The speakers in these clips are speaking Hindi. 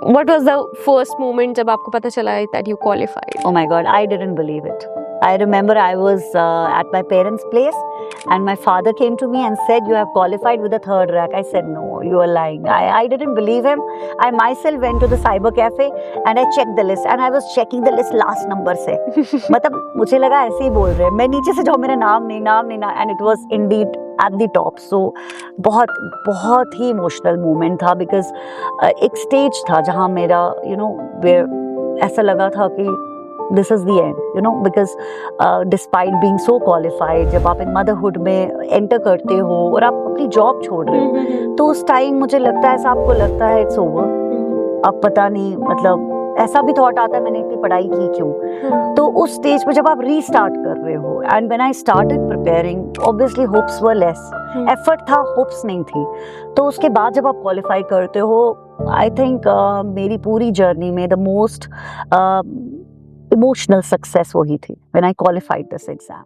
What was the first moment जब आपको पता चला that you qualified? Oh my God, I didn't believe it. I remember I was at my parents' place and my father came to me and said, you have qualified with the third rank. I said, no, you are lying. I didn't believe him. I myself went to the cyber cafe and I checked the list and I was checking the list last number से. मतलब मुझे लगा ऐसे ही बोल रहे हैं. मैं नीचे से जो मेरा नाम नहीं and it was indeed at the top. So बहुत ही emotional moment था because एक stage था जहाँ मेरा where ऐसा लगा था कि this is the end, because despite being so qualified, जब आप एक motherhood में enter करते हो और आप अपनी job छोड़ रहे हो, तो उस time मुझे लगता है ऐसा आपको लगता है it's over. अब पता नहीं, मतलब ऐसा भी thought आता है मैंने इतनी पढ़ाई की क्यों. तो उस stage पे जब आप restart कर रहे हो, and when I started preparing, obviously hopes were less. Effort था, hopes नहीं थी. तो उसके बाद जब आप qualify करते हो, I think मेरी पूरी journey में the most emotional success वही थी when I qualified this exam.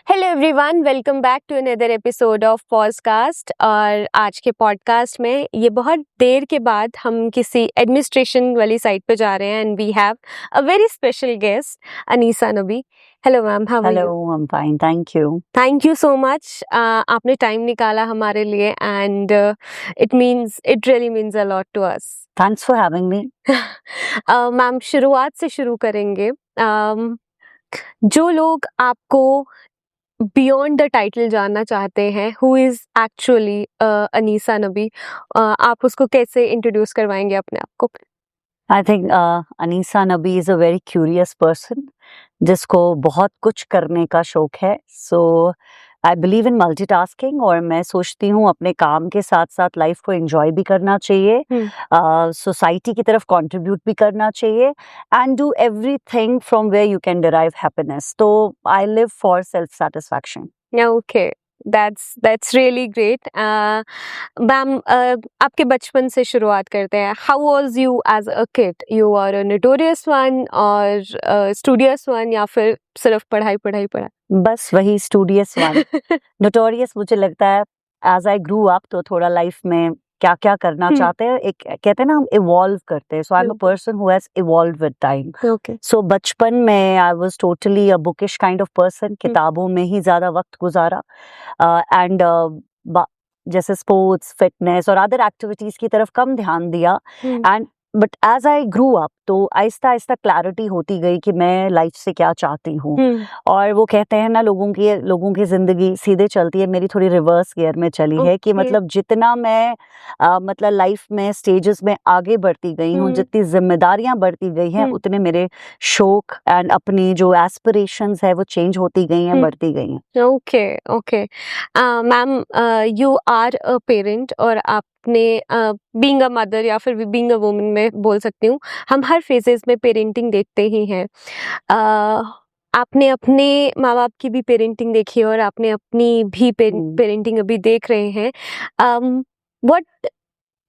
Hello everyone, welcome back to another episode of podcast. और आज के पॉडकास्ट में ये बहुत देर के बाद हम किसी एडमिनिस्ट्रेशन वाली साइट पे जा रहे हैं and we have a very special guest, Anisa Nabi. Hello ma'am, how are you? Hello, I'm fine, thank you. Thank you so much. आपने टाइम निकाला हमारे लिए and it really means a lot to us. Thanks for having me. Ma'am, शुरुआत से शुरू करेंगे. जो लोग आपको बियॉन्ड द टाइटल जानना चाहते हैं, हु इज एक्चुअली अनीसा नबी, आप उसको कैसे इंट्रोड्यूस करवाएंगे अपने आप को? I think Anisa Nabi is a very curious person जिसको बहुत कुछ करने का शौक है. So I believe in multitasking और मैं सोचती हूँ अपने काम के साथ साथ लाइफ को एंजॉय भी करना चाहिए, सोसाइटी की तरफ कंट्रीब्यूट भी करना चाहिए and do everything from where you can derive happiness. तो I live for self satisfaction. Okay, that's really great. Ma'am, आपके बचपन से शुरुआत करते हैं. How was you as a kid? You are a notorious one और स्टूडियस वन, या फिर सिर्फ पढ़ाई? बस वही स्टूडियस वन. नोटोरियस मुझे लगता है एज आई ग्रू अप तो थोड़ा लाइफ में क्या क्या करना चाहते हैं, एक कहते हैं ना हम इवॉल्व करते हैं. So I am a person who has evolved with time. Okay. So बचपन में I was totally a bookish kind of person. किताबों में ही ज्यादा वक्त गुजारा एंड जैसे स्पोर्ट्स, फिटनेस और अदर एक्टिविटीज की तरफ कम ध्यान दिया. And but as I grew up तो आहिस्ता आहिस्ता क्लैरिटी होती गई कि मैं लाइफ से क्या चाहती हूँ. और वो कहते हैं ना, लोगों की जिंदगी सीधे चलती है, मेरी थोड़ी रिवर्स गियर में चली है कि मतलब जितना मैं मतलब लाइफ में स्टेजेस में आगे बढ़ती गई हूँ, जितनी जिम्मेदारियां बढ़ती गई हैं, उतने मेरे शौक एंड अपनी जो एस्पिरेशंस है वो चेंज होती गई हैं, बढ़ती गई हैं. Okay. Ma'am, you are a parent और आपने बीइंग अ मदर या फिर बीइंग अ वुमन में बोल सकती हूँ, हम हर फेजेस में पेरेंटिंग देखते ही हैं. आपने अपने माँ बाप की भी पेरेंटिंग देखी और आपने अपनी भी पेरेंटिंग अभी देख रहे हैं. What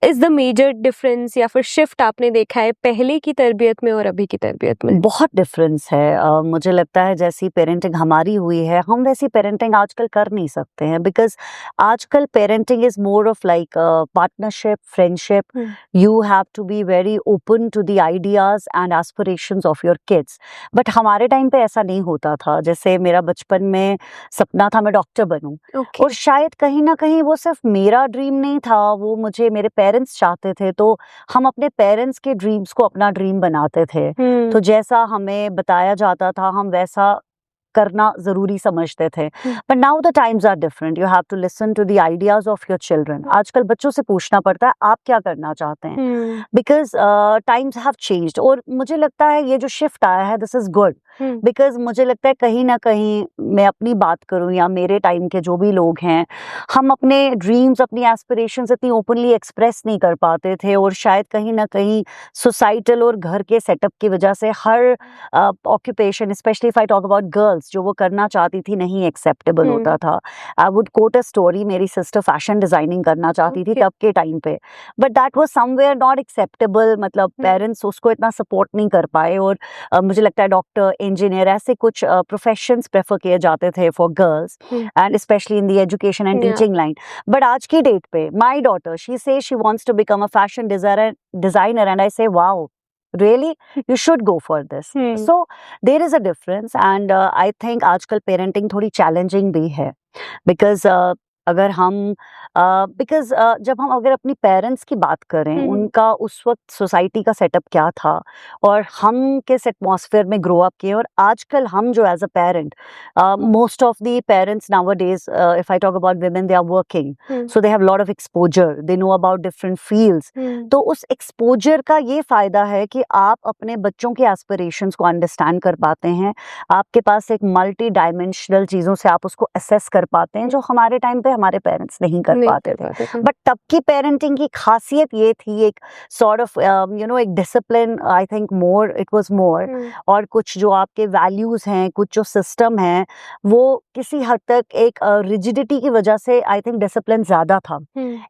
is the major difference या फिर शिफ्ट आपने देखा है पहले की तरबियत में और अभी की तरबियत में? बहुत डिफरेंस है. मुझे लगता है जैसी पेरेंटिंग हमारी हुई है, हम वैसी पेरेंटिंग आजकल कर नहीं सकते हैं. बिकॉज आजकल parenting is more of like partnership, friendship. You have to be very open to the ideas and aspirations of your kids. But हमारे टाइम पे ऐसा नहीं होता था. जैसे मेरा बचपन में सपना था मैं डॉक्टर बनूं. और शायद कहीं ना कहीं वो सिर्फ मेरा ड्रीम नहीं था, वो मुझे मेरे पेरेंट्स चाहते थे. तो हम अपने पेरेंट्स के ड्रीम्स को अपना ड्रीम बनाते थे. तो जैसा हमें बताया जाता था हम वैसा करना जरूरी समझते थे. But now the times are different. You have to listen to the ideas of your children. आजकल बच्चों से पूछना पड़ता है आप क्या करना चाहते हैं, बिकॉज टाइम्स हैव चेंज्ड. और मुझे लगता है ये जो शिफ्ट आया है दिस इज गुड. बिकॉज मुझे लगता है कहीं ना कहीं, मैं अपनी बात करूं या मेरे टाइम के जो भी लोग हैं, हम अपने ड्रीम्स, अपनी एस्पिरेशंस इतनी ओपनली एक्सप्रेस नहीं कर पाते थे. और शायद कहीं ना कहीं सोसाइटल और घर के सेटअप की वजह से हर occupation, specially if I talk about girls, jobs जो वो करना चाहती थी नहीं एक्सेप्टेबल होता था. I would quote a story, मेरी सिस्टर फैशन डिजाइनिंग करना चाहती थी Okay. तब के टाइम पे, but that was somewhere not acceptable. मतलब पेरेंट्स उसको इतना सपोर्ट नहीं कर पाए, और मुझे लगता है डॉक्टर, इंजीनियर, ऐसे कुछ प्रोफेशंस प्रेफर किए जाते थे for girls, and specially in the education and Yeah. Teaching line. But आज की डेट पे my daughter, she says she wants to become a fashion designer, and I say, wow, really, you should go for this. So there is a difference, and I think आजकल parenting थोड़ी challenging भी है, because अगर हम बिकॉज जब हम अगर अपनी पेरेंट्स की बात करें, उनका उस वक्त सोसाइटी का सेटअप क्या था और हम किस एटमॉस्फेयर में ग्रो अप किए, और आजकल हम जो as a parent, most of the parents nowadays, if I talk about women, they are working, so they have lot of exposure, they know about different fields. तो उस एक्सपोजर का ये फायदा है कि आप अपने बच्चों के एस्पिरेशंस को अंडरस्टैंड कर पाते हैं. आपके पास एक मल्टी डायमेंशनल चीज़ों से आप उसको असेस कर पाते हैं, जो हमारे टाइम पे हमारे पेरेंट्स नहीं कर पाते थे. बट तब की पेरेंटिंग की खासियत ये थी, एक सॉर्ट ऑफ एक discipline, I think more, it was more. और कुछ जो आपके वैल्यूज हैं, कुछ जो सिस्टम है, वो किसी हद तक एक रिजिडिटी की वजह से आई थिंक डिसिप्लिन ज्यादा था.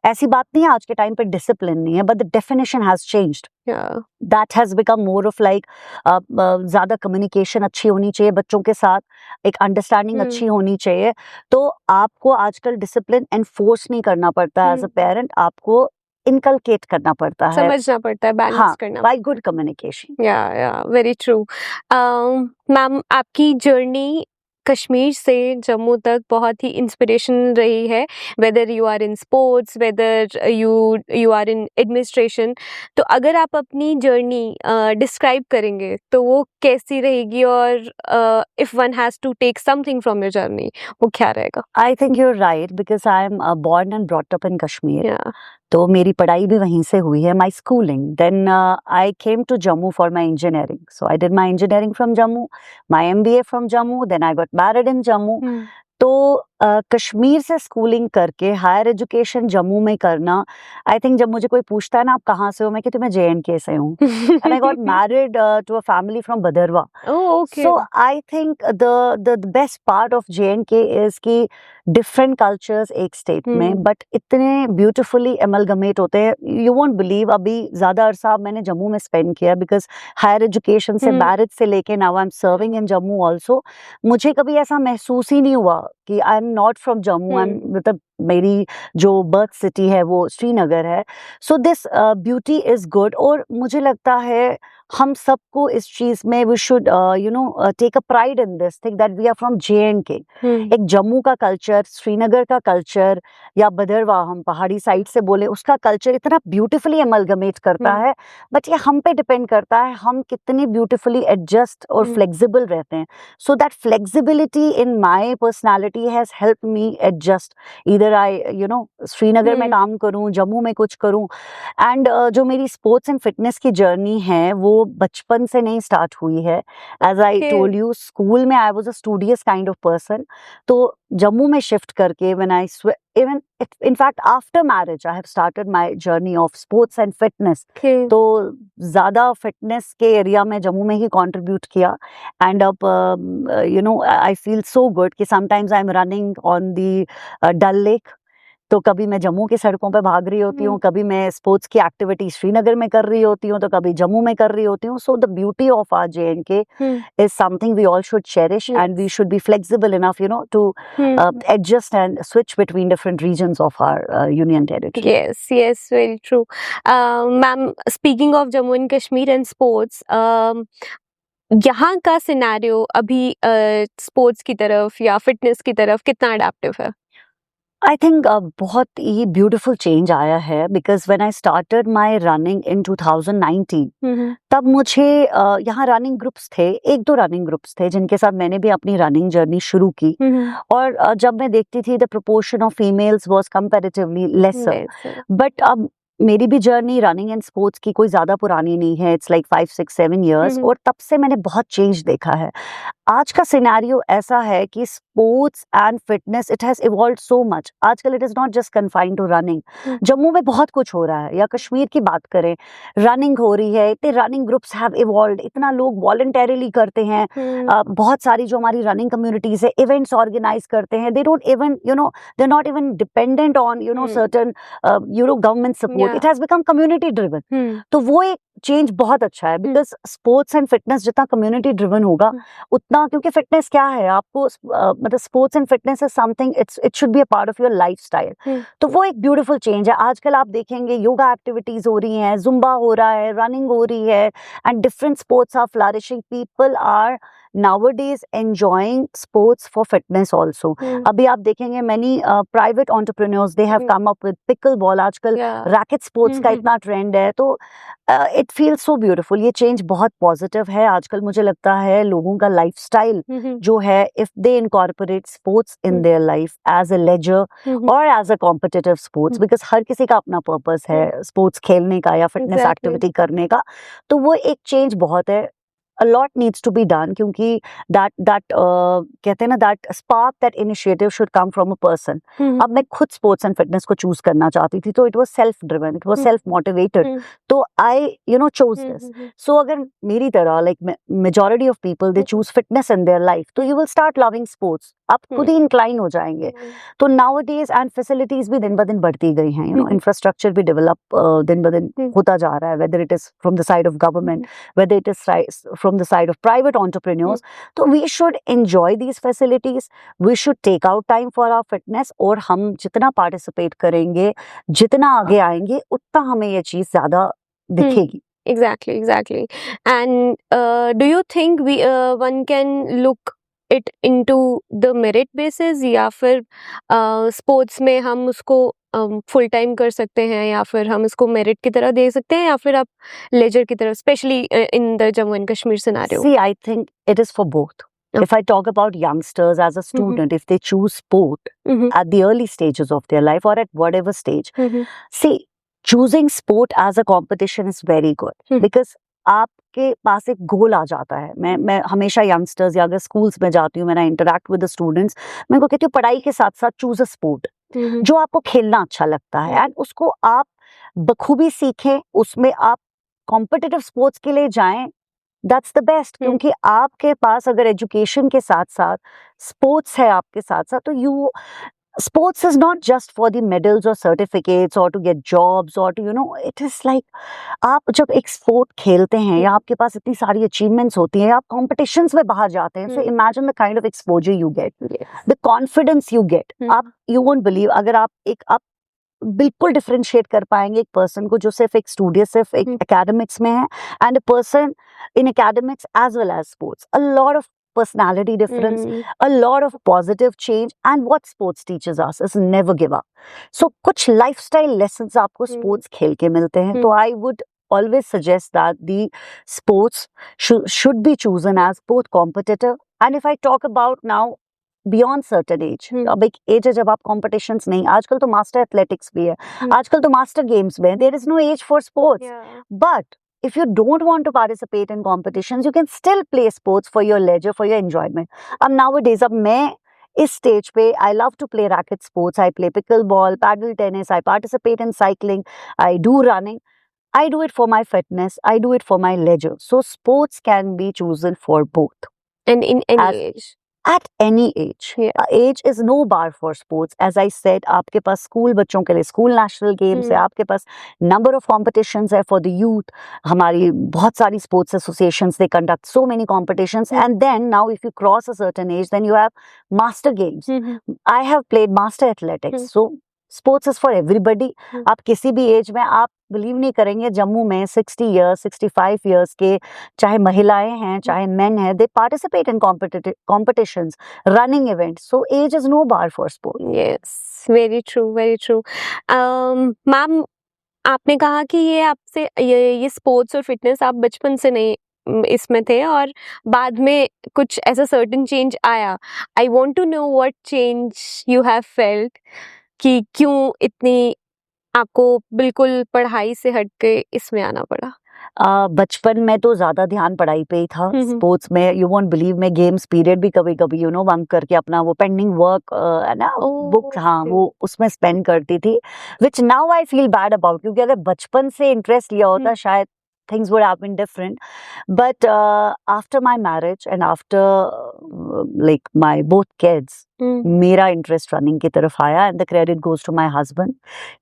ऐसी बात नहीं है आज के टाइम पे डिसिप्लिन नहीं है, but the definition has changed. That has become more of like ज्यादा कम्युनिकेशन अच्छी होनी चाहिए बच्चों के साथ, एक अंडरस्टैंडिंग अच्छी होनी चाहिए. तो आपको आजकल डिसिप्लिन एनफोर्स नहीं करना पड़ता एज अ पेरेंट, आपको इनकलकेट करना पड़ता है, समझना पड़ता है, बैलेंस करना by good communication. Yeah very true. Ma'am, आपकी जर्नी कश्मीर से जम्मू तक बहुत ही इंस्पिरेशनल रही है, whether you are in sports, whether you are in administration. तो अगर आप अपनी जर्नी डिस्क्राइब करेंगे तो वो कैसी रहेगी, और if one has to take something from your journey, वो क्या रहेगा? I think you are right, because I am born and brought up in Kashmir. Yeah. तो मेरी पढ़ाई भी वहीं से हुई है, my schooling. Then I came to Jammu for my engineering, so I did my engineering from Jammu, my MBA from Jammu, then I got married in Jammu. तो कश्मीर से स्कूलिंग करके हायर एजुकेशन जम्मू में करना, आई थिंक जब मुझे कोई पूछता है ना आप कहाँ से हो, मैं कहती हूँ मैं JNK से हूँ. And I got married to a family from Bhaderwah. So I think the best part of JNK is कि डिफरेंट कल्चर्स एक स्टेट में, बट इतने ब्यूटिफुली एमलगमेट होते हैं. यू वोंट बिलीव, अभी ज्यादा अरसा मैंने जम्मू में स्पेंड किया, बिकॉज हायर एजुकेशन से मैरिज से लेके now I am serving in Jammu also. मुझे कभी ऐसा महसूस ही नहीं हुआ कि I am not from Jammu. मतलब मेरी जो बर्थ सिटी है वो श्रीनगर है. So this beauty is good, और मुझे लगता है हम सबको इस चीज में we should take a pride in this thing that we are from JNK. एक जम्मू का कल्चर, श्रीनगर का कल्चर, या भदरवा हम पहाड़ी साइड से बोले, उसका कल्चर इतना ब्यूटीफुली एमलगमेट करता है. बट ये हम पे डिपेंड करता है हम कितनी ब्यूटीफुली एडजस्ट और फ्लेक्सिबल रहते हैं. So that flexibility in my personality has help me adjust. इधर आई श्रीनगर में काम करूं, जम्मू में कुछ करूं. एंड जो मेरी स्पोर्ट्स एंड फिटनेस की जर्नी है वो बचपन से नहीं स्टार्ट हुई है. As I told you, school में I was a studious kind of person. तो जम्मू में शिफ्ट करके when I even in fact after marriage I have started my journey of sports and fitness. तो ज़्यादा फिटनेस के एरिया में जम्मू में ही कंट्रीब्यूट किया. एंड अब I feel so good कि sometimes I'm running on the Dal lake. तो कभी मैं जम्मू की सड़कों पे भाग रही होती हूँ, कभी मैं स्पोर्ट्स की एक्टिविटी श्रीनगर में कर रही होती हूँ, तो कभी जम्मू में कर रही होती हूँ. So the beauty of our JNK is something we all should cherish, and we should be flexible enough, to adjust and switch between different regions of our union territory. Yes, very true. Ma'am, speaking of Jammu and Kashmir and sports, यहाँ का सिनेरियो अभी स्पोर्ट्स की तरफ या फिटनेस की तरफ कितना अडेप्टिव है? आई थिंक बहुत ही ब्यूटिफुल चेंज आया है, because when I started my running in 2019, तब मुझे यहाँ रनिंग ग्रुप्स थे, 1-2 रनिंग ग्रुप्स थे जिनके साथ मैंने भी अपनी रनिंग जर्नी शुरू की. और जब मैं देखती थी the proportion of females was comparatively lesser. But अब मेरी भी जर्नी रनिंग एंड स्पोर्ट्स की कोई ज्यादा पुरानी नहीं है. इट्स लाइक 5, 6, 7 years, और तब से मैंने बहुत चेंज देखा है. आज का सिनेरियो ऐसा है कि sports and fitness it has evolved so much. आजकल it is not just confined to running. Jammu में बहुत कुछ हो रहा है, या कश्मीर की बात करें, रनिंग हो रही है, इतने रनिंग ग्रुप्स हैव इवॉल्व्ड, इतना लोग वॉलंटरीली करते हैं. बहुत सारी जो हमारी रनिंग कम्युनिटीज है, इवेंट्स ऑर्गेनाइज करते हैं. They don't even they are not even dependent on certain government support. It has become community driven. तो वो एक चेंज बहुत अच्छा है, बिकॉज स्पोर्ट्स एंड फिटनेस जितना कम्युनिटी ड्रिवन होगा उतना, क्योंकि फिटनेस क्या है, आपको मतलब sports and fitness is something, it should be a part of your lifestyle. तो वो एक ब्यूटीफुल चेंज है. आजकल आप देखेंगे योगा एक्टिविटीज हो रही हैं, जुम्बा हो रहा है, रनिंग हो रही है, and different sports are flourishing. People are nowadays enjoying sports for fitness also. अभी आप देखेंगे many private entrepreneurs they have come up with pickleball. आजकल रैकेट स्पोर्ट्स का इतना ट्रेंड है. तो इट फील्स सो ब्यूटीफुल. ये चेंज बहुत पॉजिटिव है. आजकल मुझे लगता है लोगों का लाइफस्टाइल जो है, if they incorporate sports in their life as a leisure or as a competitive sports, because हर किसी का अपना पर्पस है स्पोर्ट्स खेलने का या फिटनेस एक्टिविटी करने का. तो वो एक चेंज बहुत है. A lot needs to be done, क्योंकि that कहते हैं ना, that spark, that initiative should come from a person. अब मैं खुद स्पोर्ट्स एंड फिटनेस को चूज करना चाहती थी, तो it was self driven, it was self motivated. तो I chose this. So अगर मेरी तरह like majority of people they choose fitness in their life, तो you will start loving sports. आप खुद ही इंक्लाइन हो जाएंगे. तो nowadays and facilities भी दिन ब दिन बढ़ती गई हैं. इंफ्रास्ट्रक्चर भी डेवलप दिन ब दिन होता जा रहा है, whether it is from the side of government, whether it is from the side of private entrepreneurs. So we should enjoy these facilities. We should take out time for our fitness. और हम जितना participate करेंगे, जितना आगे आएंगे, उतना हमें ये चीज ज्यादा दिखेगी. Exactly. And do you think one can look it into the merit basis, या फिर स्पोर्ट्स में हम उसको फुल टाइम कर सकते हैं, या फिर हम इसको मेरिट की तरह दे सकते हैं, या फिर आप लेजर की तरह, specially in the Jammu and Kashmir scenario? See, I think it is for both. If I talk about youngsters as a student, if they choose sport at the early stages of their life or at whatever stage, see, choosing sport as a competition is very good because आपके पास एक गोल आ जाता है. मैं हमेशा यंगस्टर्स या अगर स्कूल्स में जाती हूँ, मैं इंटरेक्ट विद द स्टूडेंट्स, मैं उनको कहती हूँ पढ़ाई के साथ साथ चूज अ स्पोर्ट जो आपको खेलना अच्छा लगता है, एंड उसको आप बखूबी सीखें, उसमें आप कॉम्पिटिटिव स्पोर्ट्स के लिए जाएं. That's the best. क्योंकि आपके पास अगर एजुकेशन के साथ साथ स्पोर्ट्स है आपके साथ साथ, तो you sports is not just for the medals or certificates or to get jobs or to it is like आप जब एक स्पोर्ट खेलते हैं या आपके पास इतनी सारी अचीवमेंट्स होती हैं, आप कॉम्पिटिशंस में बाहर जाते हैं, so imagine the kind of exposure you get, the confidence you get. आप you won't believe, अगर आप बिल्कुल डिफरेंशिएट कर पाएंगे एक पर्सन को जो सिर्फ एक स्टूडियो सिर्फ एक एकेडमिक्स में है, and a person in academics as well as sports. A lot of personality difference, a lot of positive change, and what sports teaches us is never give up. So कुछ lifestyle lessons आपको sports खेल के मिलते हैं. तो I would always suggest that the sports should be chosen as both competitive, and if I talk about now beyond certain age, अब एक एज है जब आप competitions नहीं, आजकल तो मास्टर एथलेटिक्स भी है, आजकल तो मास्टर गेम्स भी है. there is no age for sports, but if you don't want to participate in competitions, you can still play sports for your leisure, for your enjoyment. Nowadays, अब मैं इस stage पे, I love to play racket sports. I play pickleball, paddle tennis. I participate in cycling. I do running. I do it for my fitness. I do it for my leisure. So sports can be chosen for both. And in any age. At any age. Age is no bar for sports. As I said, आपके पास स्कूल बच्चों के लिए स्कूल नेशनल गेम्स है, आपके पास नंबर ऑफ कॉम्पिटिशन्स है फॉर द यूथ. हमारी बहुत सारी sports associations they conduct so many competitions, and then now if you cross a certain age then you have master games. I have played master athletics. So sports is for everybody. आप किसी भी एज में, आप बिलीव नहीं करेंगे, जम्मू में 60 ईयर्स 65 ईयर्स के चाहे महिलाएं हैं चाहे मेन हैं, they participate in competitions, running events. So age is no bar for sport. Yes, very true. Ma'am, आपने कहा कि ये आपसे ये स्पोर्ट्स और फिटनेस आप बचपन से नहीं इसमें थे, और बाद में कुछ ऐसा सर्टेन चेंज आया. I want to know what change you have felt, कि क्यों इतनी आपको बिल्कुल पढ़ाई से हट के इसमें आना पड़ा? बचपन में तो ज़्यादा ध्यान पढ़ाई पे ही था, स्पोर्ट्स में यू वोंट बिलीव मैं गेम्स पीरियड भी कभी-कभी बंक करके अपना वो पेंडिंग वर्क है ना बुक्स वो उसमें स्पेंड करती थी, which now I feel bad about, क्योंकि अगर बचपन से इंटरेस्ट लिया होता शायद things would have been different. But after my marriage and after like my both kids, मेरा इंटरेस्ट रनिंग की तरफ आया, and the credit goes to my husband,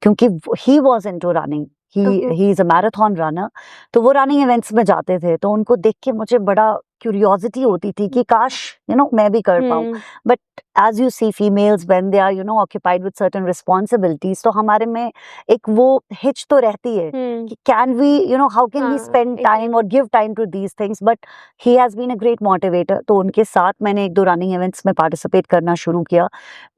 क्योंकि he was into running. He is a marathon runner. तो वो रनिंग इवेंट्स में जाते थे, तो उनको देख के मुझे बड़ा क्यूरियोसिटी होती थी कि काश मैं भी कर पाऊँ. But as you see females when they are occupied with certain responsibilities, तो हमारे में एक वो हिच तो रहती है कि can we how can we spend time और give time to these things. But he has been a great motivator. तो उनके साथ मैंने 1-2 रनिंग इवेंट्स में पार्टिसिपेट करना शुरू किया,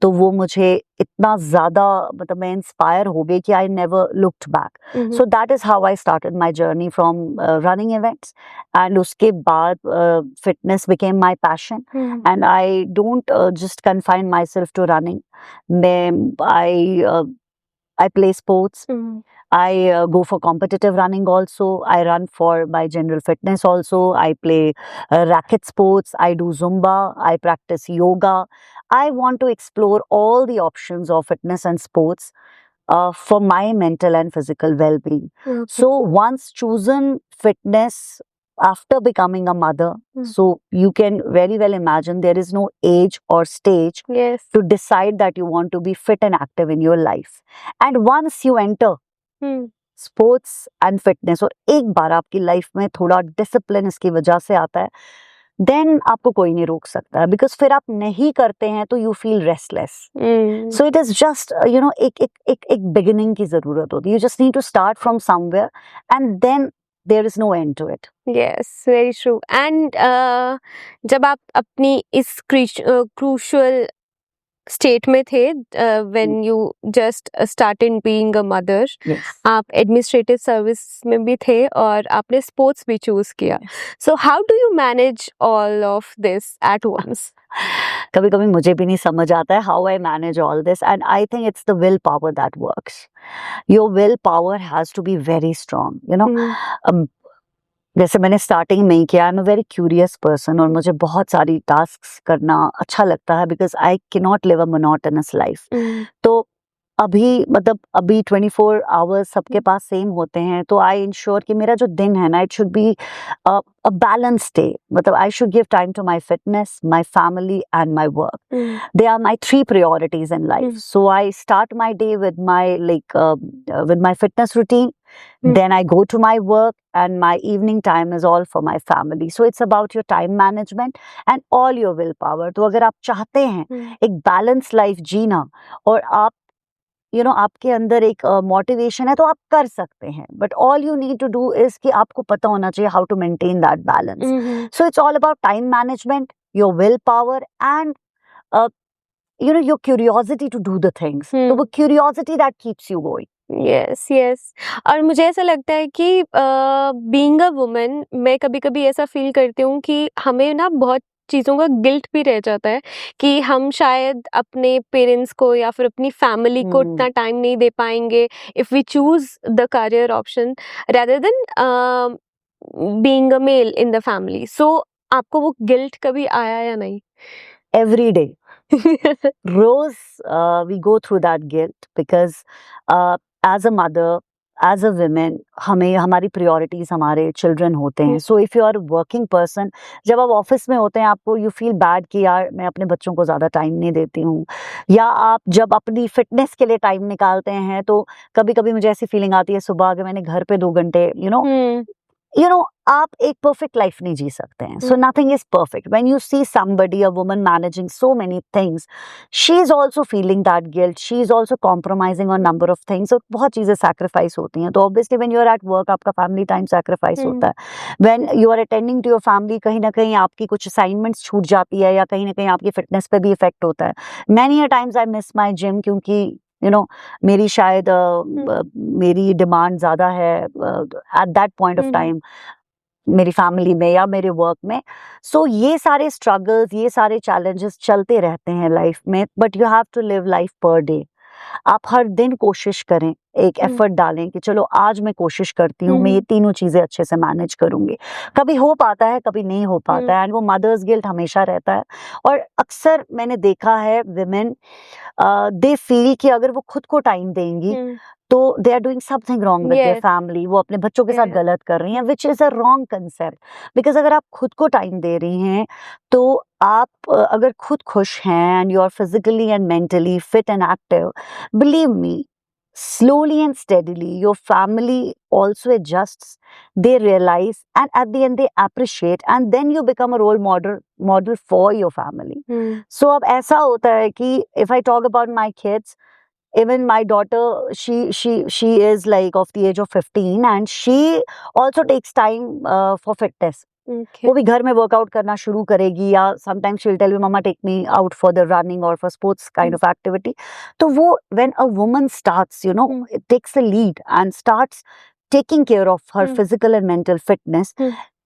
तो वो मुझे इतना ज्यादा मतलब मैं इंस्पायर हो गई कि I never looked back. So that is how I started my journey from running events, and उसके बाद fitness became my passion. And I don't just confine myself to running. I play sports. I go for competitive running also. I run for my general fitness also. I play racket sports. I do Zumba. I practice yoga. I want to explore all the options of fitness and sports for my mental and physical well-being. So once chosen fitness after becoming a mother, so you can very well imagine there is no age or stage to decide that you want to be fit and active in your life. And once you enter sports and fitness, और एक बार आपकी लाइफ में थोड़ा डिसिप्लिन इसकी वजह से आता है, देन आपको कोई नहीं रोक सकता है, बिकॉज फिर आप नहीं करते हैं तो you feel restless. So it is just एक बिगिनिंग की जरूरत होती है. You just need to start from somewhere and then there is no end to it. Yes, very true. And जब आप अपनी इस crucial state में थे, when you just started being a mother, आप administrative service में भी थे और आपने sports भी choose किया. So how do you manage all of this at once? कभी कभी मुझे भी नहीं समझ आता है how I manage all this, and I think it's the willpower that works. Your willpower has to be very strong, जैसे मैंने स्टार्टिंग में ही किया, आई am a very curious person और मुझे बहुत सारी टास्क्स करना अच्छा लगता है, because I can not live a monotonous life. तो अभी 24 आवर्स सबके पास सेम होते हैं, तो आई इंश्योर कि मेरा जो दिन है ना, it should be a balance day. मतलब I should give time to my fitness, my family and my work. They are my 3 priorities in life. So I start my day with my fitness routine. Then I go to my work, and my evening time is all for my family. So it's about your time management and all your willpower. तो अगर आप चाहते हैं एक बैलेंस लाइफ जीना और आप आपके अंदर एक मोटिवेशन है, तो आप कर सकते हैं. But all you need to do is कि आपको पता होना चाहिए how to maintain that balance. So it's all about time management, your will power and your curiosity to do the things. तो वो curiosity that keeps you going. Yes. और मुझे ऐसा लगता है कि बीइंग अ वुमन, मैं कभी कभी ऐसा फील करती हूँ कि हमें ना बहुत चीज़ों का गिल्ट भी रह जाता है कि हम शायद अपने पेरेंट्स को या फिर अपनी फैमिली को इतना टाइम नहीं दे पाएंगे if we choose the career option rather than being a male in the family. So आपको वो गिल्ट कभी आया या नहीं? Every day. Rose, we go through that guilt because as a mother, as a woman, हमें हमारी priorities हमारे children होते हैं. So if you are a working person, जब आप ऑफिस में होते हैं, आपको you feel bad कि यार मैं अपने बच्चों को ज़्यादा टाइम नहीं देती हूँ, या आप जब अपनी फिटनेस के लिए टाइम निकालते हैं, तो कभी कभी मुझे ऐसी फीलिंग आती है सुबह अगर मैंने घर पे 2 घंटे आप एक perfect life नहीं जी सकते हैं. So nothing is perfect. When you see somebody, a woman managing so many things, she is also feeling that guilt. She is also compromising on number of things. So बहुत चीजें sacrifice होती हैं. तो obviously when you are at work, आपका family time sacrifice होता है. When you are attending to your family, कहीं ना कहीं आपकी कुछ assignments छूट जाती है, या कहीं ना कहीं आपकी fitness पे भी effect होता है. Many a times I miss my gym क्योंकि मेरी शायद मेरी डिमांड ज़्यादा है at that point of time मेरी फैमिली में या मेरे वर्क में. सो ये सारे स्ट्रगल्स, ये सारे चैलेंजेस चलते रहते हैं लाइफ में, but you have to live life per day. आप हर दिन कोशिश करें, एक एफर्ट डालें कि चलो आज मैं कोशिश करती हूँ, मैं ये तीनों चीजें अच्छे से मैनेज करूंगी। कभी हो पाता है, कभी नहीं हो पाता है, एंड वो मदर्स गिल्ट हमेशा रहता है। और अक्सर मैंने देखा है विमेन दे फील कि अगर वो खुद को टाइम देंगी तो they are doing something wrong with their Yes. Family, वो अपने बच्चों के साथ Yes. गलत कर रही हैं, which is a wrong concept. Because अगर आप खुद को टाइम दे रही हैं तो आप अगर खुद खुश हैं and you are physically and mentally fit and active, believe me, slowly and steadily your family also adjusts, they realize, and at the end they appreciate, and then you become a role model for your family. So अब ऐसा होता है कि if I talk about my kids, even my daughter, she is like of the age of 15, and she also takes time for fitness. Okay. वो भी घर में वर्कआउट करना शुरू करेगी, या sometimes she will tell me मम्मा take me out for the running और for sports kind of activity. तो वो when a woman starts it takes a lead and starts taking care of her physical and mental fitness,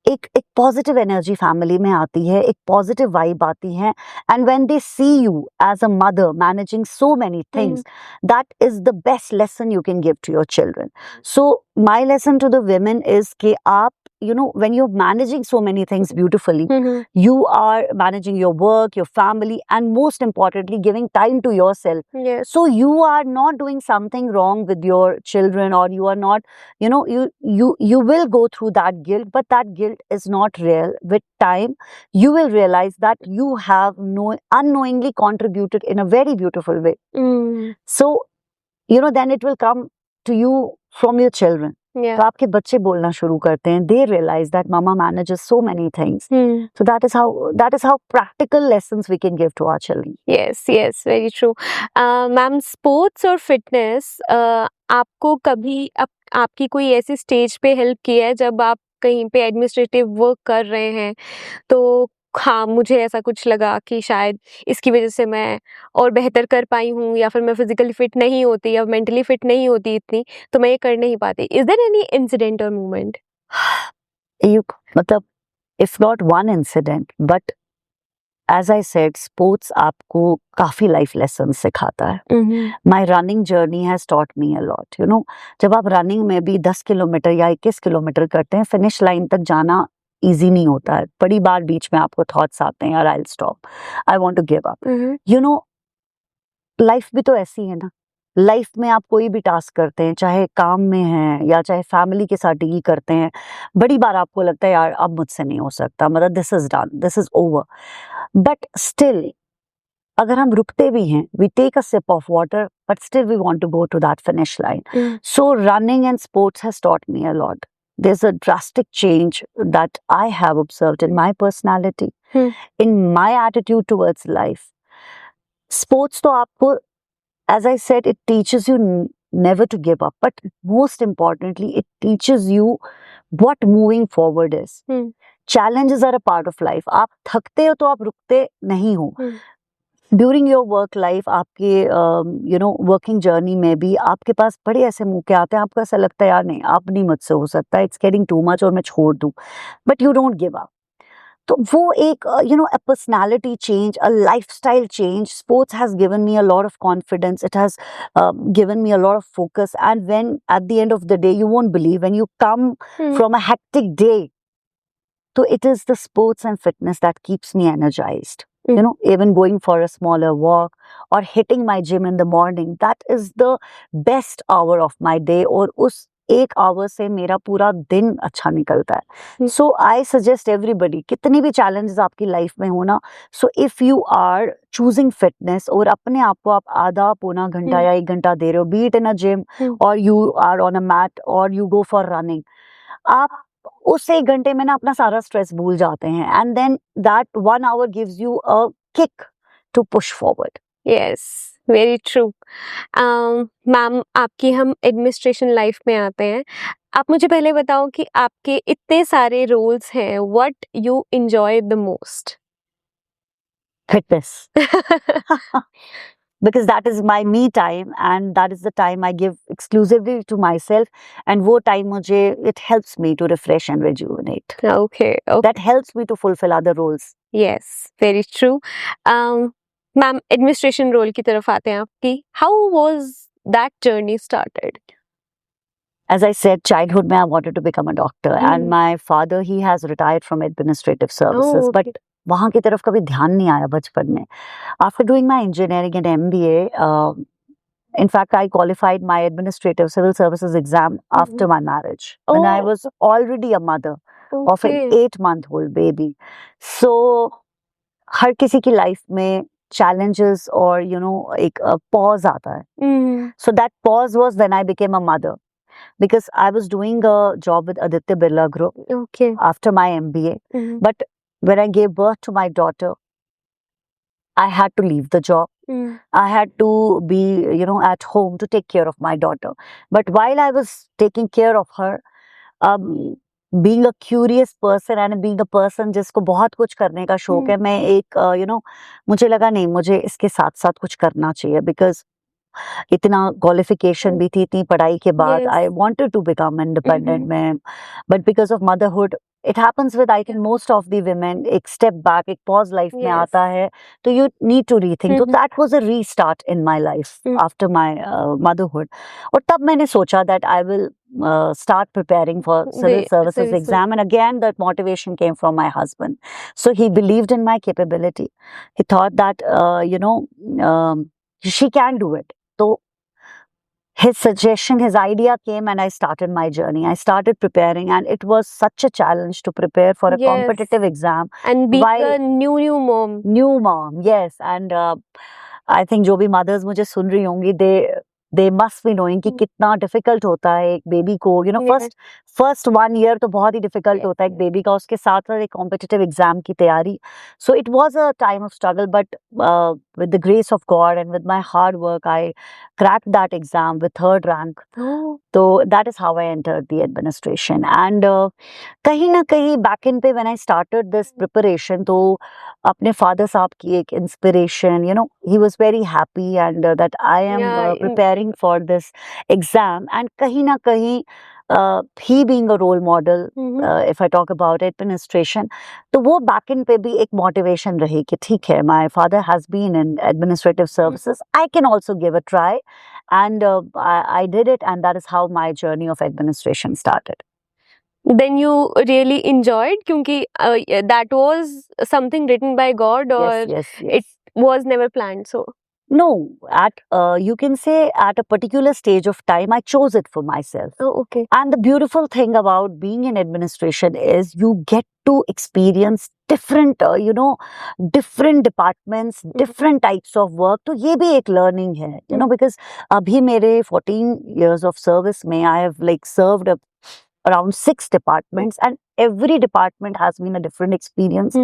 एक पॉजिटिव एनर्जी फैमिली में आती है, एक पॉजिटिव वाइब आती है, and when they see you as a mother managing so many things, that is the best lesson you can give to your children. So my lesson to the women is कि आप when you're managing so many things beautifully, you are managing your work, your family, and most importantly giving time to yourself. Yes. So you are not doing something wrong with your children, or you are not, you will go through that guilt, but that guilt is not real. With time you will realize that you have unknowingly contributed in a very beautiful way. So then it will come to you from your children. Yeah. तो आपके बच्चे बोलना शुरू करते हैं, they realize that mama manages so many things. So that is how practical lessons we can give to our children. Yes, yes, very true. Ma'am, sports और फिटनेस आपको कभी आपकी कोई ऐसी स्टेज पे हेल्प किया है जब आप कहीं पे एडमिनिस्ट्रेटिव वर्क कर रहे हैं, तो हाँ, मुझे ऐसा कुछ लगा कि शायद इसकी वजह से मैं और बेहतर कर पाई हूँ, या फिर मैं फिजिकली फिट नहीं होती या मेंटली फिट नहीं होती इतनी, तो मैं ये कर नहीं पाती। इज देयर एनी इंसिडेंट और मोमेंट? मतलब if not one incident, but as I said, sports आपको काफी लाइफ लेसन सिखाता है. My running journey has taught me a lot. जब आप रनिंग में भी 10 किलोमीटर या 21 किलोमीटर करते हैं, फिनिश लाइन तक जाना इजी नहीं होता है. बड़ी बार बीच में आपको थॉट्स आते हैं, यार I'll stop, I want to give up. Life भी तो ऐसी है ना. लाइफ में आप कोई भी टास्क करते हैं, चाहे काम में है या चाहे फैमिली के साथ डील करते हैं, बड़ी बार आपको लगता है यार अब मुझसे नहीं हो सकता, मतलब this is done, this is over. But still अगर हम रुकते भी हैं, we take a sip of water, but still we want to go to that finish line. So running and sports has taught me a lot. There's a drastic change that I have observed in my personality, in my attitude towards life. Sports तो आपको, as I said, it teaches you never to give up, but most importantly, it teaches you what moving forward is. Challenges are a part of life. आप थकते हो तो आप रुकते नहीं हो. During your work life, आपके working journey में भी आपके पास बड़े ऐसे मौके आते हैं, आपको ऐसा लगता है यार नहीं, अब नहीं मुझसे हो सकता, it's getting too much और मैं छोड़ दूं, but you don't give up. तो वो एक a personality change, a lifestyle change. Sports has given me a lot of confidence. It has given me a lot of focus. And when at the end of the day, you won't believe, when you come from a hectic day, so it is the sports and fitness that keeps me energized. Even going for a smaller walk or hitting my gym in the morning, that is the best hour of my day. और उस एक आवर से मेरा पूरा दिन अच्छा निकलता है. सो आई सजेस्ट एवरीबडी, कितनी भी चैलेंजेस आपकी लाइफ में हो ना, so if you are choosing fitness और अपने आप को आप आधा पौना घंटा या 1 घंटा दे रहे हो, be it in a gym or you are on a mat or you go for running, आप उस 1 घंटे में ना अपना सारा स्ट्रेस भूल जाते हैं, and then that 1 hour gives you a kick to push forward. Yes, very true. Ma'am, आपकी हम एडमिनिस्ट्रेशन लाइफ में आते हैं. आप मुझे पहले बताओ कि आपके इतने सारे रोल्स हैं, what you enjoy the most? Fitness. Because that is my me time, and that is the time I give exclusively to myself, and वो time मुझे, it helps me to refresh and rejuvenate. Okay. That helps me to fulfill other roles. Yes, very true. मैम एडमिनिस्ट्रेशन रोल की तरफ आते हैं आपकी. How was that journey started? As I said, childhood mein I wanted to become a doctor, and Hmm. my father, he has retired from administrative services, Oh, but okay. वहाँ की तरफ कभी ध्यान नहीं आया बचपन में. After doing my engineering and MBA, in fact, I qualified my administrative civil services exam after my marriage, when I Oh, was already a mother of an okay. 8-month-old baby. So हर किसी की लाइफ में challenges और एक pause आता है. Hmm. So that pause was when I became a mother, because I was doing a job with Aditya Birla Group Okay. after my MBA. Hmm. But when I gave birth to my daughter, I had to leave the job. Hmm. I had to be, at home to take care of my daughter. But while I was taking care of her, being a curious person and being a person जिसको बहुत कुछ करने का शौक है, मैं एक मुझे लगा नहीं, मुझे इसके साथ साथ कुछ करना चाहिए, because इतना क्वालिफिकेशन भी थी, इतनी पढ़ाई के बाद Yes. I wanted to become independent man, but because of motherhood it happens with I think most of the women, एक स्टेप बैक, एक पॉज लाइफ में Yes. आता है, तो यू नीड टू रीथिंक. तो that was a restart in my life after my motherhood. और तब मैंने सोचा that I will start preparing for civil services civil exam, and again that motivation came from my husband. So he believed in my capability. He thought that she can do it. So his suggestion, his idea came, and I started my journey. I started preparing, and it was such a challenge to prepare for a Yes. competitive exam. And being While a new mom. New mom, yes. And I think जो भी mothers मुझे सुन रही होंगी, they must be knowing कि कितना difficult होता है एक baby को, Yes. first 1 year तो बहुत ही difficult Yes. होता है एक baby का, उसके साथ साथ एक competitive exam की तैयारी. So it was a time of struggle, but with the grace of God and with my hard work, I cracked that exam with 3rd rank. Oh. So that is how I entered the administration. And कहीं ना कहीं back in पे when I started this preparation, तो अपने father साहब की एक inspiration, he was very happy, and that I am Yeah, preparing for this exam, and कहीं ना कहीं he being a role model, if I talk about administration, तो वो back in पे भी एक motivation रही कि ठीक है, my father has been in administrative services, I can also give a try, and I did it, and that is how my journey of administration started. Then you really enjoyed क्योंकि that was something written by God, or Yes. it was never planned. So No, at you can say at a particular stage of time, I chose it for myself. oh, okay. And the beautiful thing about being in administration is you get to experience different, different departments, different types of work. तो ये भी एक learning है, because अभी मेरे 14 years of service में I have like served around 6 departments, and every department has been a different experience.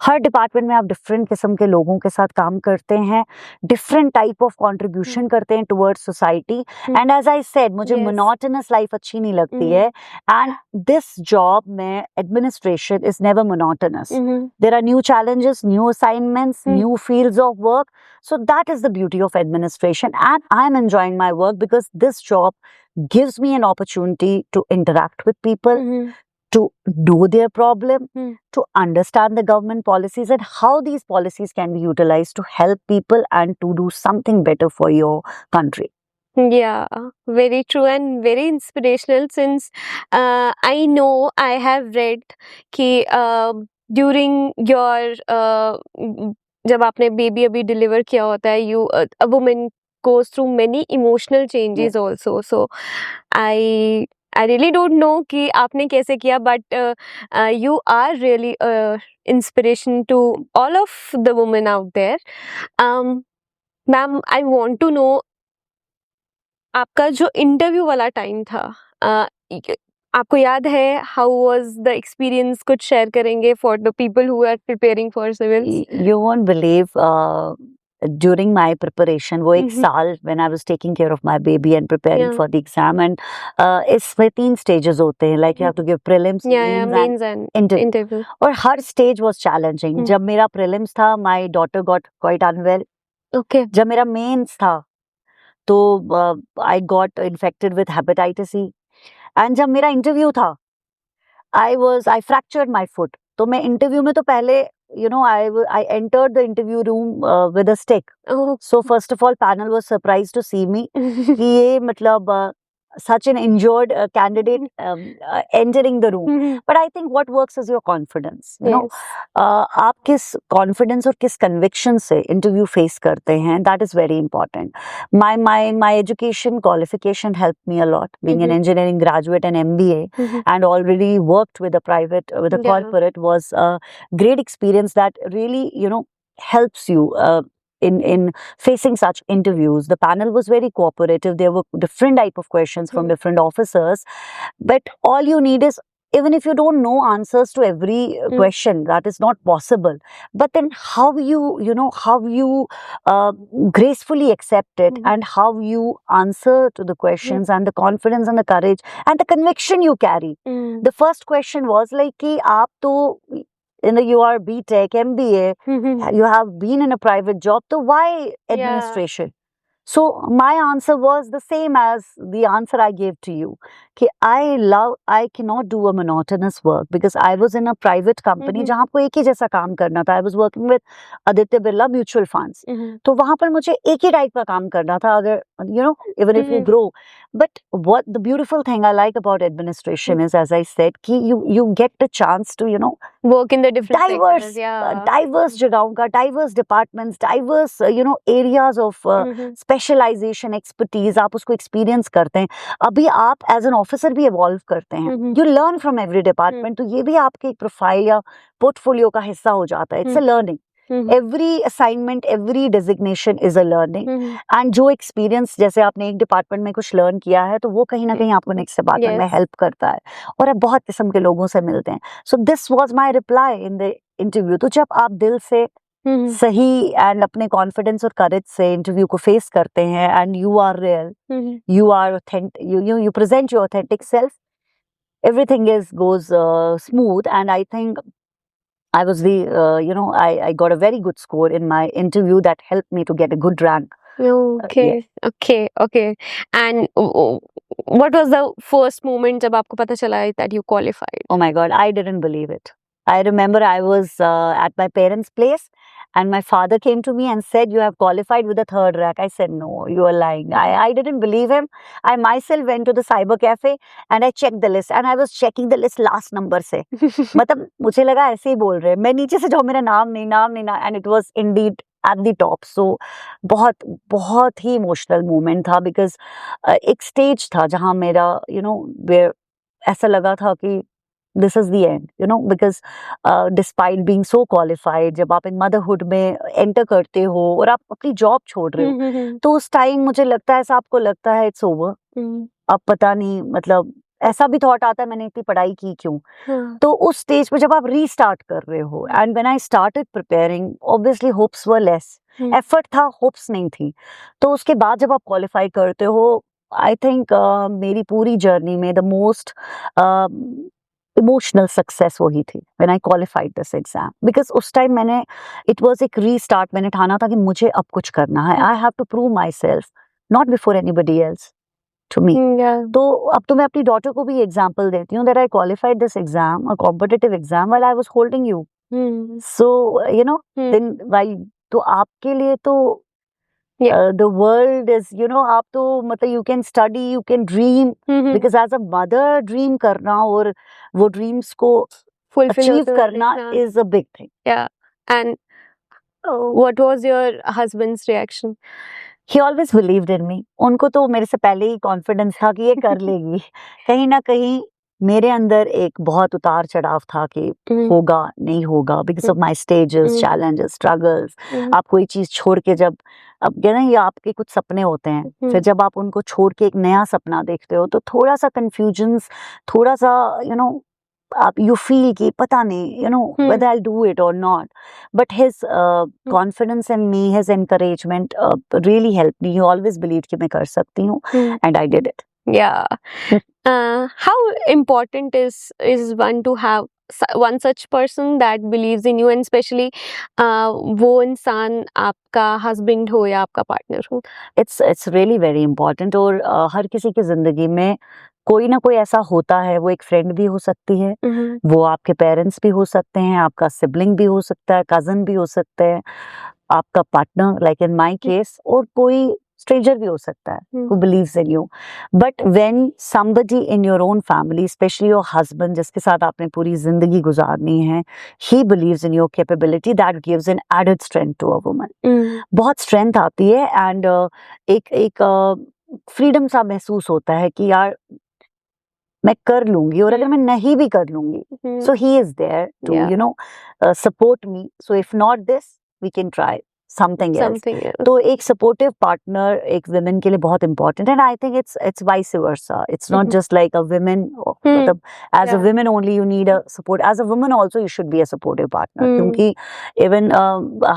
Her department में आप different किस्म के लोगों के साथ काम करते हैं, different type of contribution करते हैं towards society. And as I said, मुझे Yes. monotonous life अच्छी नहीं लगती है, and this job में administration is never monotonous. There are new challenges, new assignments, new fields of work. So that is the beauty of administration, and I am enjoying my work because this job gives me an opportunity to interact with people, to know their problem, to understand the government policies and how these policies can be utilized to help people and to do something better for your country. Yeah, very true and very inspirational, since I know I have read कि during your जब आपने बेबी अभी डिलीवर किया होता है, you a woman goes through many emotional changes also. So I really don't know कि आपने कैसे किया, but you are really inspiration to all of the women out there. Ma'am, I want to know आपका जो इंटरव्यू वाला टाइम था, आपको याद है? How was the experience? कुछ शेयर करेंगे for the people who are preparing for civils? You won't believe, during my preparation, वो एक साल when I was taking care of my baby and preparing for the exam, and इसमें 3 stages होते हैं, like you have to give prelims, mains and interview. और हर stage was challenging. जब मेरा prelims था, my daughter got quite unwell. Okay. जब मेरा mains था, तो I got infected with hepatitis C. And जब मेरा इंटरव्यू था, I fractured my foot. तो मैं इंटरव्यू में तो पहले I entered the interview room with a stick. Oh. So first of all, panel was surprised to see me. कि ये मतलब such an injured candidate entering the room. But I think what works is your confidence. You know, आप किस confidence और किस conviction से interview face करते हैं, that is very important. My education qualification helped me a lot. Being an engineering graduate and MBA and already worked with a corporate was a great experience that really, helps you in facing such interviews. The panel was very cooperative. There were different type of questions from different officers, but all you need is, even if you don't know answers to every question, that is not possible, but then how you gracefully accept it and how you answer to the questions and the confidence and the courage and the conviction you carry. The first question was like कि आप तो you are BTech, MBA, you have been in a private job, so why administration? So my answer was the same as the answer I gave to you. I cannot do a monotonous work because I was in a private company जहाँ आपको एक ही जैसा काम करना था. I was working with Aditya Birla Mutual Funds. तो वहाँ पर मुझे एक ही टाइप का काम करना था. अगर even if you grow. But what the beautiful thing I like about administration is, as I said, you get the chance to work in the different diverse sectors, diverse जगहों का, diverse departments, diverse areas of specialization, expertise. आप उसको experience करते हैं. अभी आप as an officer भी evolve करते हैं. You learn from every department. तो ये भी आपके एक profile या portfolio का हिस्सा हो जाता है. It's a learning. Every assignment, every designation is a learning. And जो experience, जैसे आपने एक department में कुछ learn किया है, तो वो कहीं ना कहीं आपको next department में help करता है. और आप बहुत किस्म के लोगों से मिलते हैं. So this was my reply in the interview. तो जब आप दिल से सही and अपने confidence और courage से interview को face करते हैं and you are real, you are authentic, you present your authentic self, everything goes smooth. And I think I was I got a very good score in my interview that helped me to get a good rank. Okay. And what was the first moment जब आपको पता चला that you qualified? Oh my God, I didn't believe it. I remember I was at my parents' place and my father came to me and said, you have qualified with a third rank. I said, no, you are lying. I didn't believe him. I myself went to the cyber cafe and I checked the list and I was checking the list last number से. मतलब मुझे लगा ऐसे ही बोल रहे हैं. मैं नीचे से जाऊँ, मेरा नाम नहीं, and it was indeed at the top. So बहुत ही emotional moment था because एक stage था जहाँ मेरा where ऐसा लगा था कि this is the end, because despite being so qualified, जब आप एक motherhood में enter करते हो और आप अपनी job छोड़ रहे हो, तो उस time मुझे लगता है ऐसा आपको लगता है it's over. अब पता नहीं, मतलब ऐसा भी thought आता है मैंने इतनी पढ़ाई की क्यों. तो उस stage पे जब आप restart कर रहे हो, and when I started preparing, obviously hopes were less. Effort था, hopes नहीं थी. तो उसके बाद जब आप qualify करते हो, I think मेरी पूरी journey में the most emotional success वही थी when I qualified this exam, because उस time मैंने it was एक restart. मैंने ठाना था कि मुझे अब कुछ करना है. I have to prove myself, not before anybody else, to me. तो अब तो मैं अपनी daughter को भी example देती हूँ that I qualified this exam, a competitive exam, while I was holding you. So then while तो आपके लिए तो the world is, आप तो मतलब you can study, you can dream, because as a mother dream करना और वो dreams को achieve करना is a big thing. Yeah. And what was your husband's reaction? He always believed in me. उनको तो मेरे से पहले ही confidence था कि ये कर लेगी. कहीं ना कहीं मेरे अंदर एक बहुत उतार चढ़ाव था कि होगा नहीं होगा, because of my stages, challenges, struggles. आप कोई चीज छोड़ के जब अब कहते हैं ये आपके कुछ सपने होते हैं, फिर जब आप उनको छोड़ के एक नया सपना देखते हो तो थोड़ा सा confusions, थोड़ा सा आप you feel कि पता नहीं whether I'll do it or not. But his confidence in me, his encouragement really helped me. He always believed कि मैं कर सकती हूँ, and I did it. Yeah. How important is one to have one such person that believes in you, and especially वो इंसान आपका husband हो या आपका partner हो? It's really very important. और हर किसी की जिंदगी में कोई ना कोई ऐसा होता है, वो एक फ्रेंड भी हो सकती है, वो आपके पेरेंट्स भी हो सकते हैं, आपका सिबलिंग भी हो सकता है, कज़न भी हो सकते हैं, आपका partner like in my case, और कोई स्ट्रेंजर भी हो सकता है who believes in you. But when somebody in your own family, especially your husband, जिसके साथ आपने पूरी जिंदगी गुजारनी है, he believes in your capability, that gives an added strength to a woman. बहुत स्ट्रेंथ आती है, एंड एक फ्रीडम सा महसूस होता है कि यार मैं कर लूंगी, और अगर मैं नहीं भी कर लूंगी, so he is there to Yeah. You know support me. So if not this, we can try something else. Something else. तो एक सपोर्टिव पार्टनर एक वुमेन के लिए बहुत इंपॉर्टेंट है, and I think it's vice versa. It's not just like a women, मतलब as a Yeah. Women only you need a support, as a woman also you should be a supportive partner. क्योंकि इवन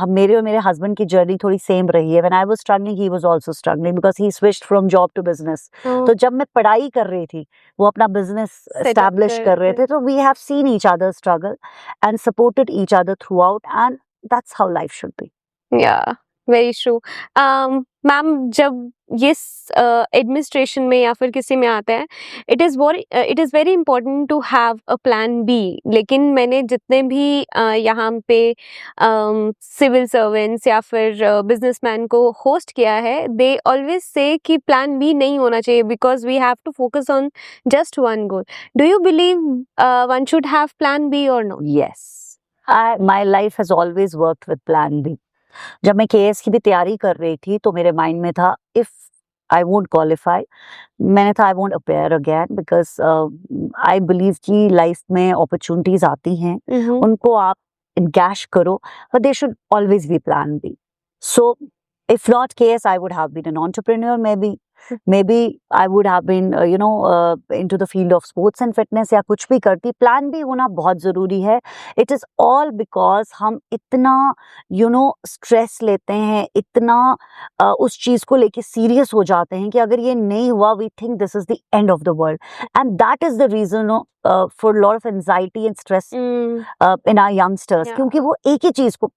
मेरे और मेरे हस्बैंड की जर्नी थोड़ी सेम रही है. When I was struggling, he was also struggling, because he switched from job to business. Oh, तो जब मैं पढ़ाई कर रही थी, वो अपना बिजनेस Set up एस्टैब्लिश कर रहे थे, तो we have seen each other struggle and supported each other throughout, and that's how life should be. yeah, very true. Ma'am, जब ये एडमिनिस्ट्रेशन में या फिर किसी में आता है, it is very important to have a plan B. लेकिन मैंने जितने भी यहाँ पे सिविल सर्वेंट्स या फिर बिजनेसमैन को होस्ट किया है, दे ऑलवेज से कि प्लान बी नहीं होना चाहिए, because we have to focus on just one goal. Do you believe one should have plan B और no? Yes, my life has always worked with plan B. जब मैं केएस की भी तैयारी कर रही थी, तो मेरे माइंड में था, इफ आई वोंट क्वालिफाई, मैंने था I won't appear again, because I believe कि लाइफ में अपॉर्चुनिटीज आती हैं, उनको आप एनकैश करो, but they should always be plan B. So if not case, I would have been an entrepreneur, maybe I would have been into the field of sports and fitness, या कुछ भी करती. प्लान बी होना बहुत जरूरी है. इट इज ऑल बिकॉज हम इतना स्ट्रेस लेते हैं, इतना उस चीज को लेके सीरियस हो जाते हैं कि अगर ये नहीं हुआ, we think this is the end of the world, and that is the reason for lot of anxiety and stress in our youngsters. Yeah. क्योंकि वो एक ही चीज को,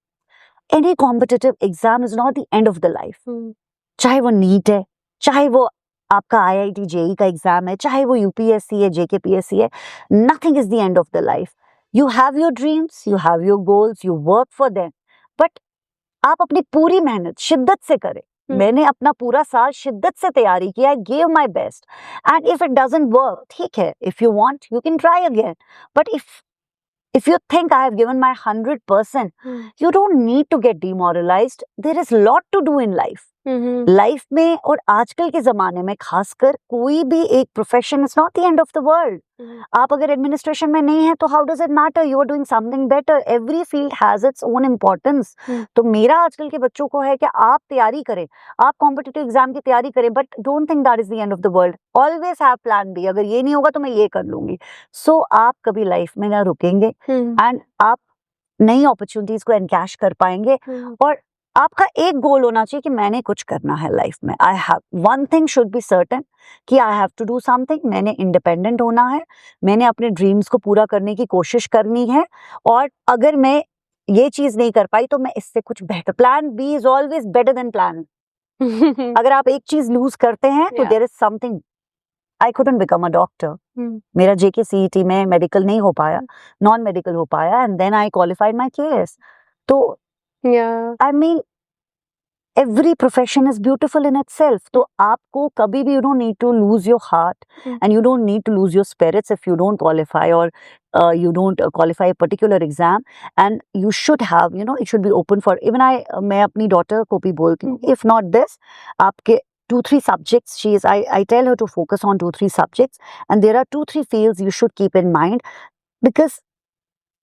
any competitive exam is not the end of the life. चाहे वो नीट है, चाहे वो आपका IIT JEE का एग्जाम है, चाहे वो UPSC है, JKPSC है, nothing is the end of the life. You have your dreams, you have your goals, you work for them, but आप अपनी पूरी मेहनत शिद्दत से करें. मैंने अपना पूरा साल शिद्दत से तैयारी किया, I gave my best, and if it doesn't work, ठीक है, if you want you can try again, but if you think I have given my 100%, you don't need to get demoralized. There is lot to do in life. Life में और आजकल के जमाने में खासकर, कोई भी एक profession is not the end of the world. आप अगर एडमिनिस्ट्रेशन में नहीं है, तो how does it matter, you are doing something better. Every field has its own importance. तो मेरा आजकल के बच्चों को है कि आप तैयारी करें, आप कॉम्पिटिटिव एग्जाम की तैयारी करें, but don't think that is the end of the world. Always have plan B. अगर ये नहीं होगा तो मैं ये कर लूंगी. सो आप कभी लाइफ में ना रुकेंगे, एंड आप नई अपॉर्चुनिटीज को एनकैश कर पाएंगे. और आपका एक गोल होना चाहिए कि मैंने कुछ करना है लाइफ में. I have one thing should be certain कि I have to do something. मैंने इंडिपेंडेंट होना है, मैंने अपने ड्रीम्स को पूरा करने की कोशिश करनी है, और अगर मैं ये चीज नहीं कर पाई, तो मैं इससे कुछ बेहतर. Plan B is always better than plan. अगर आप एक चीज लूज करते हैं, तो there is something. I couldn't become a doctor. मेरा JK CET में मेडिकल नहीं हो पाया, नॉन मेडिकल हो पाया, and then I qualified my KS. तो I mean, every profession is beautiful in itself. तो आपको कभी भी, you don't need to lose your heart, and you don't need to lose your spirits if you don't qualify, or you don't qualify a particular exam. And you should have, it should be open for, even मैं अपनी daughter को भी बोलती हूँ, if not this, आपके 2-3 subjects, I tell her to focus on 2-3 subjects, and there are 2-3 fields you should keep in mind, because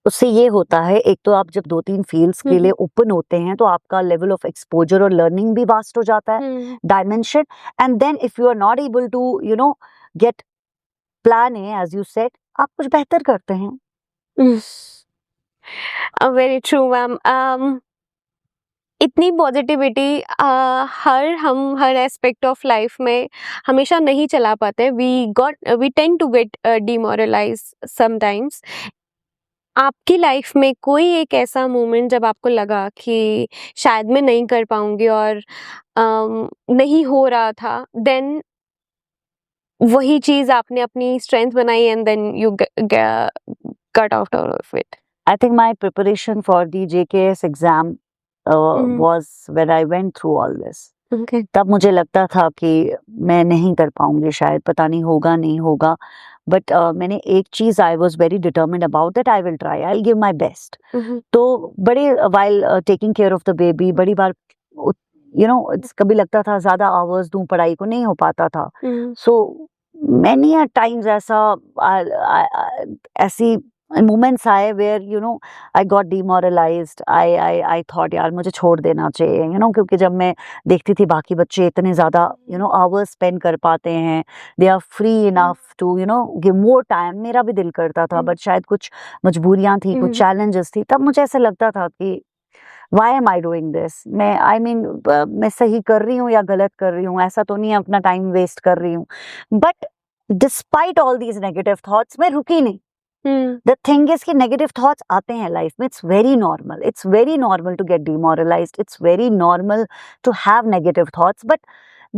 उससे ये होता है, एक तो आप जब 2-3 फील्ड्स के लिए ओपन होते हैं, तो आपका लेवल ऑफ एक्सपोजर और लर्निंग भी वास्ट हो जाता है, dimension. And then if you are not able to get plan A, as you said, आप कुछ बेहतर करते हैं. Very true ma'am. इतनी पॉजिटिविटी हम हर एस्पेक्ट ऑफ लाइफ में हमेशा नहीं चला पाते. We tend to get demoralise sometimes. आपकी लाइफ में कोई एक ऐसा मोमेंट जब आपको लगा कि शायद मैं नहीं कर पाऊंगी और नहीं हो रहा था, देन वही चीज आपने अपनी स्ट्रेंथ बनाई and then you got out of it? I think my preparation for the JKS exam was when I went through all this. Okay. तब मुझे लगता था कि मैं नहीं कर पाऊंगी, शायद पता नहीं होगा नहीं होगा, बट मैंने एक चीज I was very determined about that, I will try, I will give my best. तो बड़े while taking care of the baby, बड़ी बार कभी लगता था ज्यादा आवर्स दूं पढ़ाई को, नहीं हो पाता था. सो मैनी टाइम्स ऐसी moments आए where I got demoralized. I thought यार मुझे छोड़ देना चाहिए, क्योंकि जब मैं देखती थी बाकी बच्चे इतने ज़्यादा hours spend कर पाते हैं, they are free enough to give more time. मेरा भी दिल करता था, बट शायद कुछ मजबूरियाँ थी, कुछ challenges थी. तब मुझे ऐसा लगता था कि why am I doing this? मैं सही कर रही हूँ या गलत कर रही हूँ, ऐसा तो नहीं है अपना टाइम वेस्ट कर रही हूँ. But despite all these negative thoughts मैं रुकी नहीं. The thing is कि negative thoughts आते हैं लाइफ में. It's very normal. It's very normal to get demoralized. It's very normal to have negative thoughts. But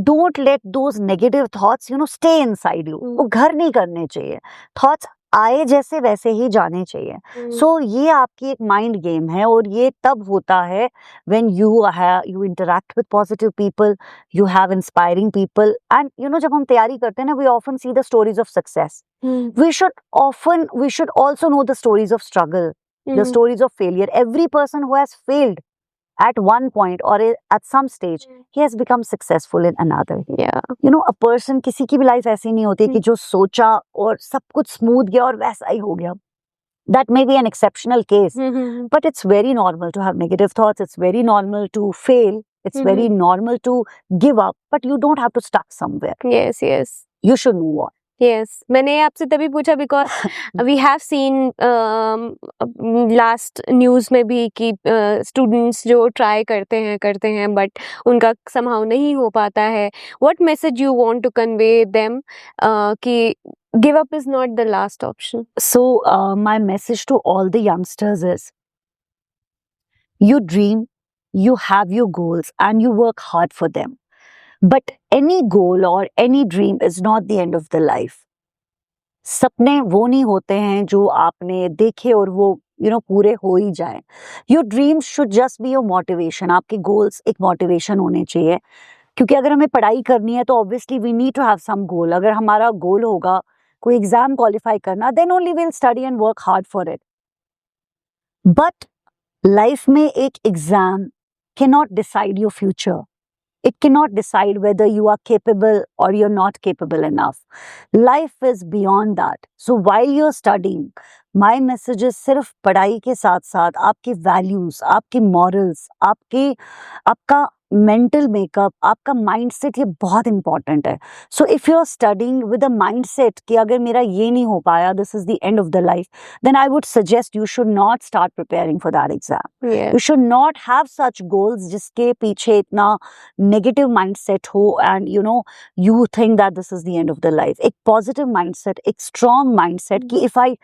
don't let those negative thoughts, stay inside you. वो घर नहीं करने चाहिए. Thoughts आए जैसे वैसे ही जाने चाहिए. So ये आपकी एक माइंड गेम है, और ये तब होता है when you interact with positive people, you have inspiring people, and जब हम तैयारी करते हैं ना, we often see the stories of success. We should also know the stories of struggle, the stories of failure. Every person who has failed at one point or at some stage, he has become successful in another. Yeah. A person, किसी की भी लाइफ ऐसी नहीं होती कि जो सोचा और सब कुछ स्मूथ गया और वैसा ही हो गया. That may be an exceptional case, but it's very normal to have negative thoughts. It's very normal to fail. It's very normal to give up, but you don't have to stuck somewhere. Yes. You should move on. Yes, मैंने आपसे तभी पूछा because we have seen last news में भी कि स्टूडेंट्स जो ट्राई करते हैं बट उनका समहाउ नहीं हो पाता है. What message you want to convey them कि give up is not the last option? So my message to all the youngsters is, you dream, you have your goals, and you work hard for them. But any goal or any dream is not the end of the life. सपने वो नहीं होते हैं जो आपने देखे और वो पूरे हो ही जाए. Your dreams should just be your motivation. आपके goals एक motivation होने चाहिए, क्योंकि अगर हमें पढ़ाई करनी है तो obviously we need to have some goal. अगर हमारा goal होगा कोई एग्जाम क्वालिफाई करना, then only we'll study and work hard for it. But life में एक exam cannot decide your future. It cannot decide whether you are capable or you're not capable enough. Life is beyond that. So while you're studying, my message is सिर्फ पढ़ाई के साथ साथ आपके values, आपके morals, आपका mental makeup, आपका mindset, ये बहुत important है. So if you're studying with a mindset कि अगर मेरा ये नहीं हो पाया, this is the end of the life, then I would suggest you should not start preparing for that exam. Yeah. You should not have such goals जिसके पीछे इतना negative mindset हो and you think that this is the end of the life. एक positive mindset, एक strong mindset कि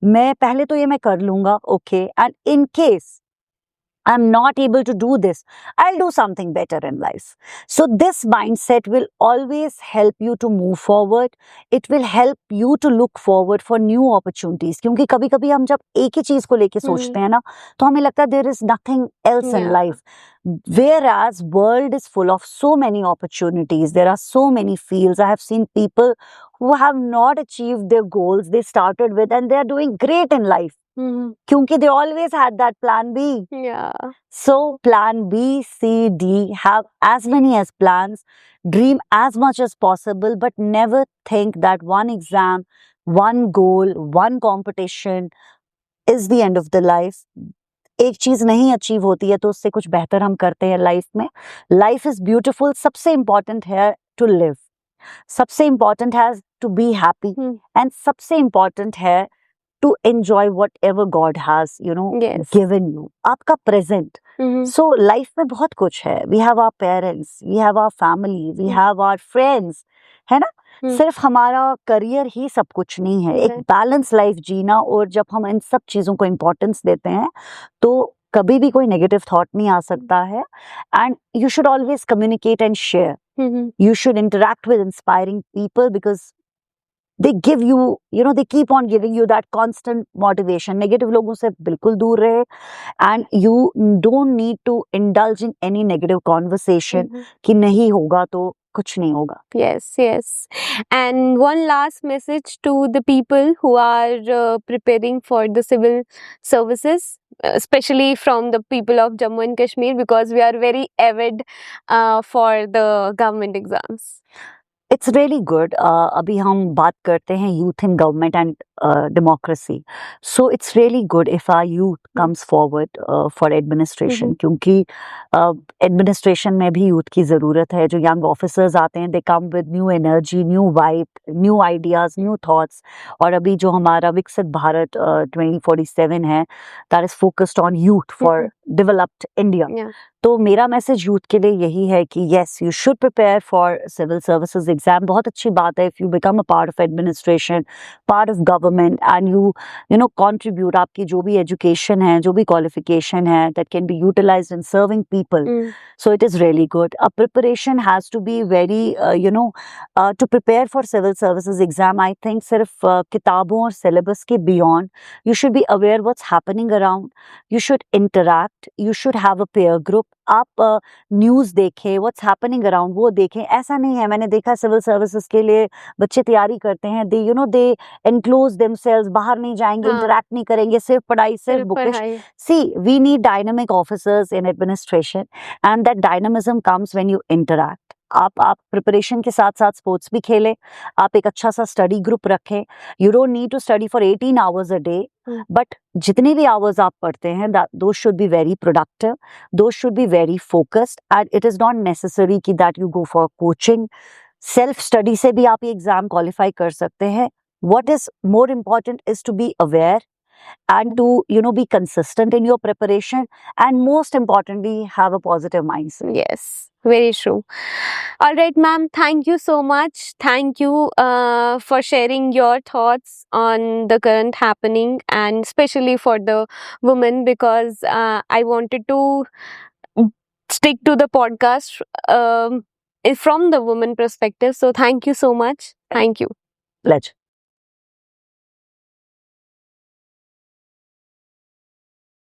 मैं पहले तो ये मैं कर लूंगा, okay, and in case I'm not able to do this, I'll do something better in life. So this mindset will always help you to move forward. It will help you to look forward for new opportunities. क्योंकि कभी-कभी हम जब एक ही चीज को लेके सोचते हैं ना, तो हमें लगता है there is nothing else in life. Whereas world is full of so many opportunities. There are so many fields. I have seen people who have not achieved their goals they started with, and they are doing great in life. क्योंकि they always had that plan B. Yeah. So plan B, C, D, have as many as plans, dream as much as possible, but never think that one exam, one goal, one competition is the end of the life. एक चीज नहीं अचीव होती है तो उससे कुछ बेहतर हम करते हैं लाइफ में. Life is beautiful. सबसे इम्पोर्टेंट है टू लिव. सबसे इम्पोर्टेंट है टू बी हैप्पी, एंड सबसे इम्पोर्टेंट है to enjoy whatever God has, Yes. given you. आपका present. So life में बहुत कुछ है. We have our parents, we have our family, we have our friends, है ना? सिर्फ हमारा करियर ही सब कुछ नहीं है. एक बैलेंस लाइफ जीना, और जब हम इन सब चीजों को इम्पोर्टेंस देते हैं तो कभी भी कोई नेगेटिव थॉट नहीं आ सकता है. And you should always communicate and share. You should interact with inspiring people, because they give you, they keep on giving you that constant motivation. Negative लोगों से बिल्कुल दूर रहे, and you don't need to indulge in any negative conversation कि नहीं होगा तो कुछ नहीं होगा. Yes, yes. And one last message to the people who are preparing for the civil services, especially from the people of Jammu and Kashmir, because we are very avid for the government exams. It's really good. अभी हम बात करते हैं youth in government and democracy. So it's really good if our youth comes forward for administration, क्योंकि administration में भी youth की ज़रूरत है. जो young officers आते हैं, they come with new energy, new vibe, new ideas, new thoughts. और अभी जो हमारा विकसित भारत 2047 है, that is focused on youth for developed India. Yeah. तो मेरा मैसेज यूथ के लिए यही है कि yes, you should prepare for civil services exam. बहुत अच्छी बात है if you become a part of administration, part of government, and you know contribute. आपकी जो भी एजुकेशन है, जो भी क्वालिफिकेशन है, that can be utilised in serving people. So it is really good. A preparation has to be very to prepare for civil services exam. I think सिर्फ किताबों और सिलेबस के beyond you should be aware what's happening around. You should interact, you should have a pair group. आप न्यूज़ देखें, व्हाट्स हैपनिंग अराउंड, वो देखें. ऐसा नहीं है, मैंने देखा सिविल सर्विसेज के लिए बच्चे तैयारी करते हैं, दे एनक्लोज देमसेल्व्स, बाहर नहीं जाएंगे, इंटरैक्ट नहीं करेंगे, सिर्फ पढ़ाई, सिर्फ bookish. See, we need dynamic officers in administration, and that dynamism comes when you interact. आप प्रिपरेशन के साथ साथ स्पोर्ट्स भी खेलें. आप एक अच्छा सा स्टडी ग्रुप रखें. You don't need to study for 18 hours a day, but जितने भी आवर्स आप पढ़ते हैं, those should be very productive, those should be very focused, and it is not necessary कि that you go for coaching. Self study से भी आप ये एग्जाम क्वालिफाई कर सकते हैं. What is more important is to be aware and to be consistent in your preparation, and most importantly have a positive mindset. Yes, very true. All right, ma'am, thank you so much. Thank you for sharing your thoughts on the current happening, and especially for the women, because I wanted to stick to the podcast from the woman perspective. So thank you so much. Thank you. Pledge.